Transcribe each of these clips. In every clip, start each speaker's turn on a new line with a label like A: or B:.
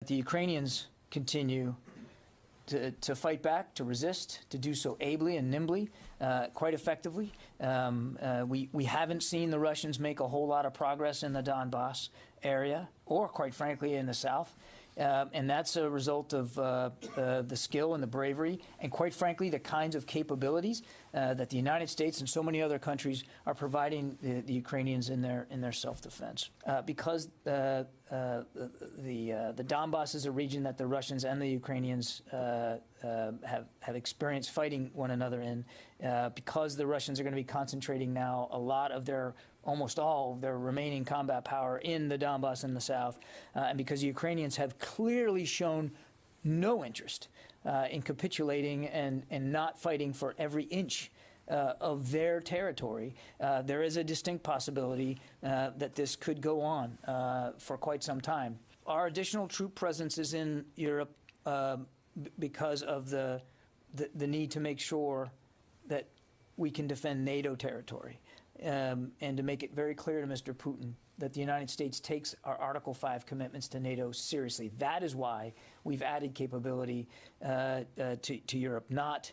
A: The Ukrainians continue to fight back, to resist, to do so ably and nimbly, quite effectively. We haven't seen the Russians make a whole lot of progress in the Donbas area, or quite frankly in the south. And that's a result of the skill and the bravery and, quite frankly, the kinds of capabilities that the United States and so many other countries are providing the Ukrainians in their self-defense. Because the Donbas is a region that the Russians and the Ukrainians have experienced fighting one another in, because the Russians are going to be concentrating now a lot of almost all of their remaining combat power in the Donbas in the south, and because the Ukrainians have clearly shown no interest in capitulating and not fighting for every inch of their territory, there is a distinct possibility that this could go on for quite some time. Our additional troop presence is in Europe because of the need to make sure that we can defend NATO territory. And to make it very clear to Mr. Putin that the United States takes our Article 5 commitments to NATO seriously. That is why we've added capability to Europe, not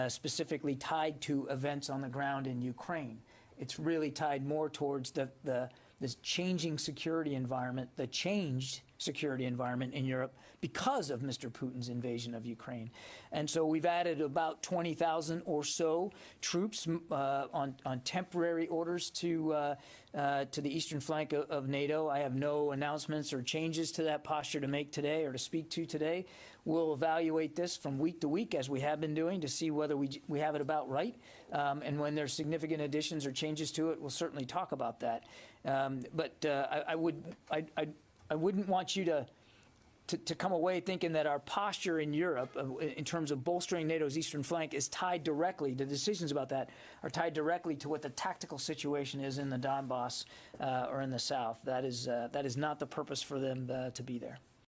A: specifically tied to events on the ground in Ukraine. It's really tied more towards this changing security environment, the changed security environment in Europe because of Mr. Putin's invasion of Ukraine. And so we've added about 20,000 or so troops on temporary orders to the eastern flank of NATO. I have no announcements or changes to that posture to make today or to speak to today. We'll evaluate this from week to week, as we have been doing, to see whether we have it about right. And when there's significant additions or changes to it, we'll certainly talk about that. But I wouldn't want you to come away thinking that our posture in Europe, in terms of bolstering NATO's eastern flank, is tied directly, the decisions about that are tied directly to what the tactical situation is in the Donbas or in the south. That is not the purpose for them to be there.